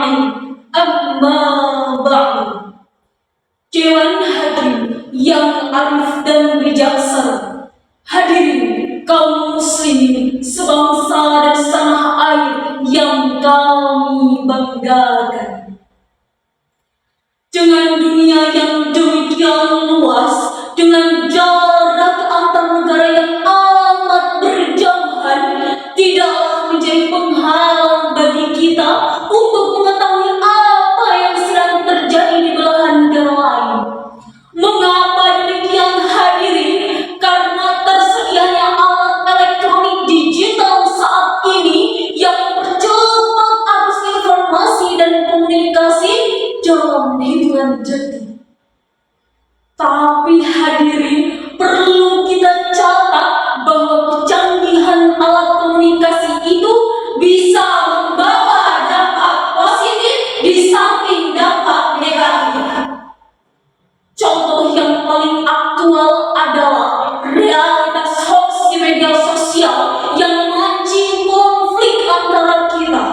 ajma'in. Amma ba'du. Dewan hadirin yang arif dan bijaksana, hadirin kaum muslimin sebangsa dan setanah air yang kami banggakan. Dengan dunia yang demikian luas, dengan jarak antar negara yang amat berjauhan, tidaklah menjadi penghalang bagi kita untuk mengetahui apa yang sedang terjadi di belahan negara lain. Mengapa demikian hadirin? Karena tersedianya alat elektronik digital saat ini yang mempercepat arus informasi dan komunikasi dalam hitungan detik. Tapi hadirin, perlu kita catat bahwa kecanggihan alat komunikasi itu bisa membawa dampak positif di samping dampak negatif. Contoh yang paling aktual adalah realitas hoax di media sosial yang memancing konflik antara kita.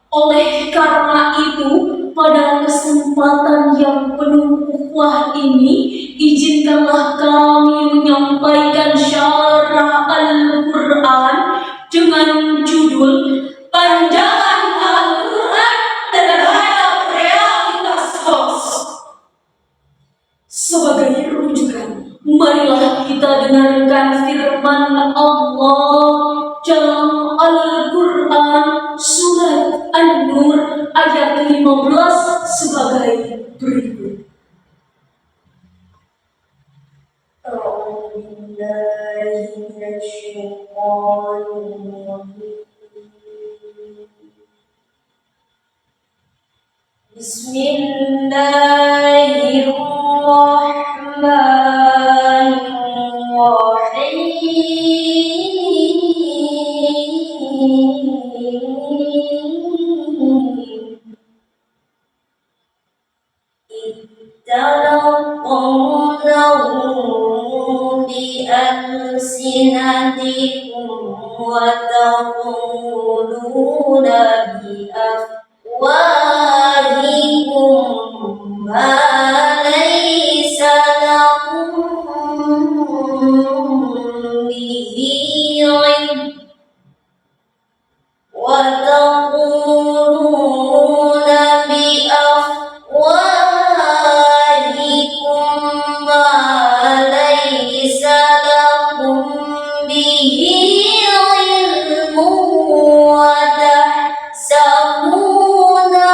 Oleh karena itu, pada kesempatan yang penuh ukhuwah ini, izinkanlah kami menyampaikan syarah Al-Quran dengan judul Pandangan Al-Quran terhadap Realitas Hoax. Sebagai rujukan, marilah kita dengarkan firman Allah dalam Al-Quran surat An-Nur ayat 15 sebagai berikut. Bismillahirrahmanirrahim. Ittaqullahu bi alsinatikum wa taquluna bi afwahikum ma laysa lakum bihi ilm wa taquluna bi afwahikum ma laysa lakum bihi ilm wa tahsabuna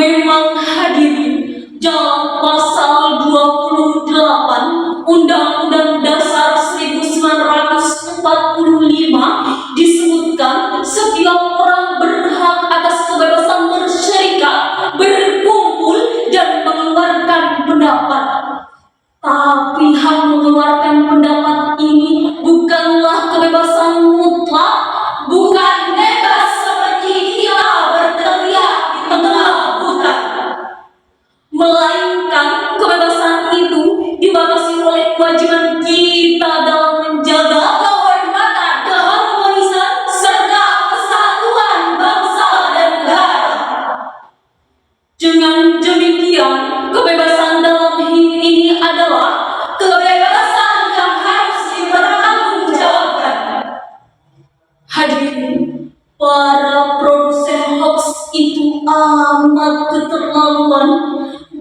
Memang hadirin, dalam pasal 28 Undang-Undang Dasar 1945 disebutkan setiap orang berhak atas kebebasan berserikat, berkumpul, dan mengeluarkan pendapat. Tapi hak mengeluarkan pendapat ini bukanlah kebebasan mutlak, bukan bebas seperti kita berteriak di tengah hutan, melainkan kebebasan itu dibatasi oleh kewajiban kita dalam menjaga kehormatan, keharmonisan, serta kesatuan bangsa dan negara. Dengan demikian, kebebasan dalam hidup ini adalah kebebasan yang harus dipertanggungjawabkan. Hadirin, para produsen hoax itu amat keterlaluan.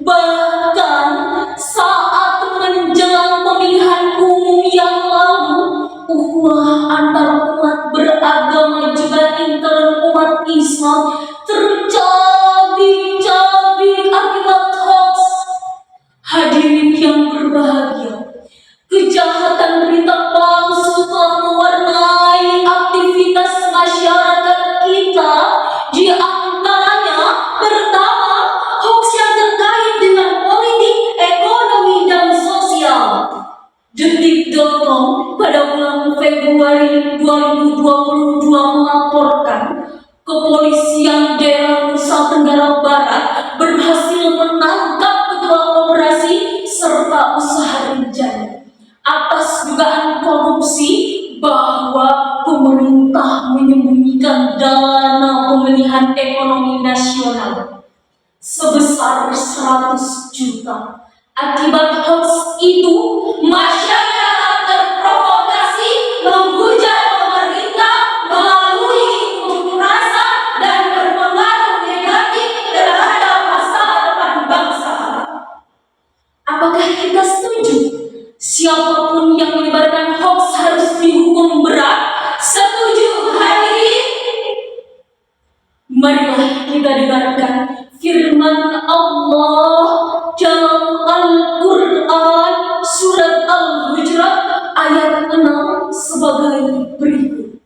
Bahkan saat menjelang pemilihan umum yang lalu, ukhuwah antar umat beragama juga intern umat Islam tercabik-cabik akibat hoax. Hadirin yang berbahagia, kejahatan berita palsu telah mewarnai aktivitas masyarakat kita. Di antaranya, pertama, hoax yang terkait dengan politik, ekonomi, dan sosial. Detik.com pada bulan Februari 2022 melaporkan kepolisian daerah Nusa Tenggara Barat berhasil menangkap ketua koperasi serta usaha rinjanya atas dugaan korupsi, bahwa pemerintah menyembunyikan dana pemulihan ekonomi nasional sebesar 100 juta. Akibat hoax itu, masyarakat terprovokasi menghujat pemerintah melalui unjuk rasa dan berpengaruh negatif terhadap masa depan bangsa. Apakah kita setuju siapapun yang menyebarkan hoax harus dihukum berat? Setuju hadirin? Marilah kita dengarkan firman Allah dalam Al-Quran surat Al-Hujurat ayat 6 sebagai berikut.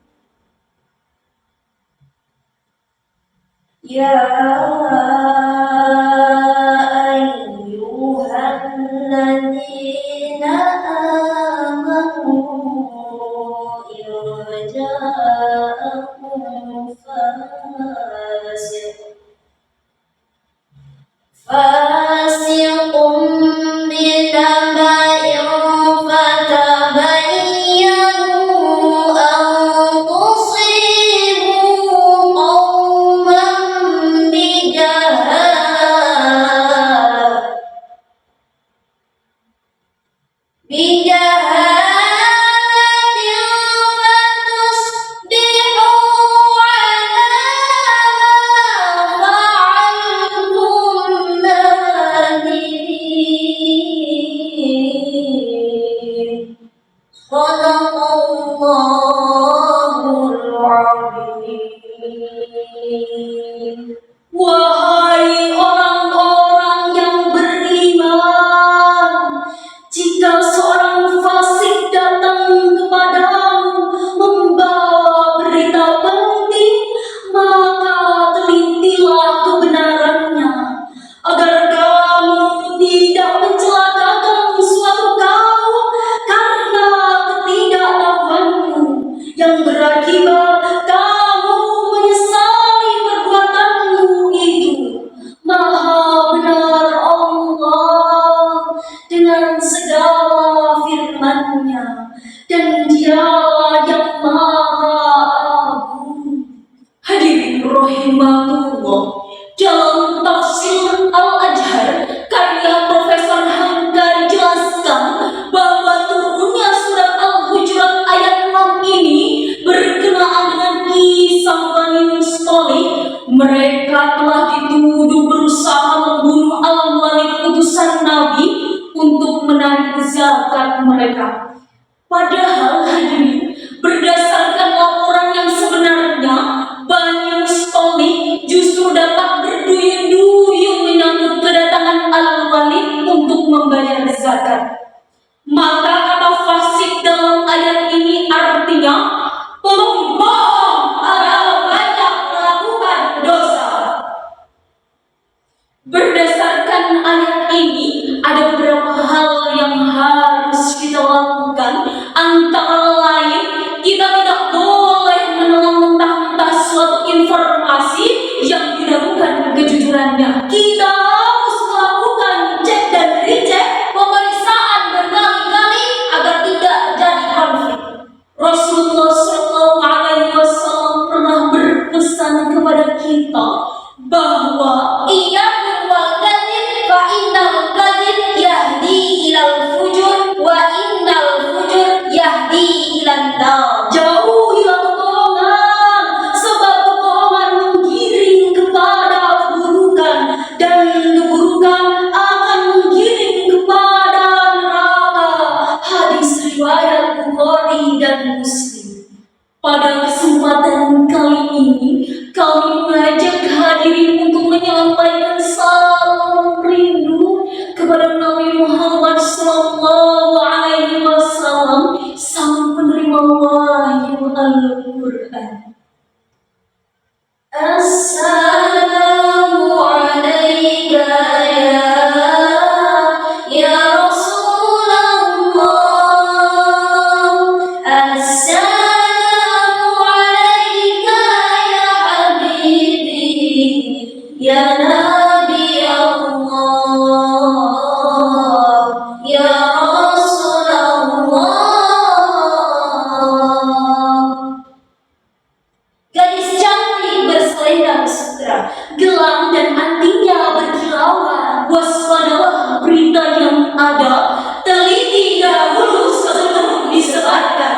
Ya ayyuhalladzina amanu irja'akum fasiqum binaba'in fatabayyanu an tusibu qauman bijahalatin fatusbihu ala ma fa'altum nadimin. Shadaqallahul azim. Wahai orang-orang yang beriman, jika seorang fasik datang kepadamu membawa berita penting, maka telitilah kebenarannya, agar kamu tidak mencelakakan suatu kaum karena ketidaktahuanmu, yang berakibat kamu menyesali perbuatanmu itu. Maha benar Allah dengan segala firman-Nya, dan Dialah yang Maha Agung. Hadirin rahimakumullah, dalam tafsir Al-Ajhar karya Profesor Hamka dijelaskan bahwa turunnya surat Al-Hujurat ayat 6 ini berkenaan dengan kisah Bani Mustalik. Mereka telah dituduh berusaha membunuh Al-Walid utusan Nabi untuk menarik zakat mereka. Padahal hadirin, berdasarkan laporan yang sebenarnya, Bani Mustalik justru dapat berduyun-duyun salam rindu kepada Nabi Muhammad SAW, sang penerima wahyu Al-Quran. Assalamu alayka ya Rasulullah. Assalamu alayka ya habibi ya Nabi Allah ya Rasulullah. Gadis cantik berselendang sutra, gelang dan antingnya berkilauan. Waspadalah berita yang ada, teliti dahulu sebelum disebarkan.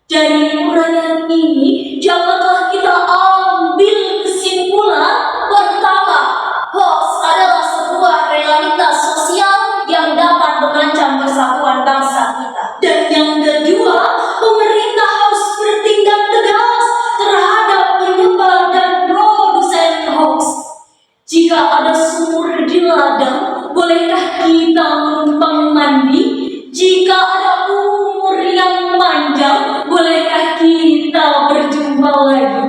Dari uraian ini dapatlah kita ambil kesimpulan pertama, hoax adalah sebuah realitas sosial yang dapat mengancam persatuan bangsa kita. Dan yang kedua, pemerintah harus bertindak tegas terhadap penyebar dan produsen hoax. Jika ada sumur di ladang, bolehkah kita menumpang mandi? Jika ada umur yang panjang, bolehkah kita berjumpa lagi?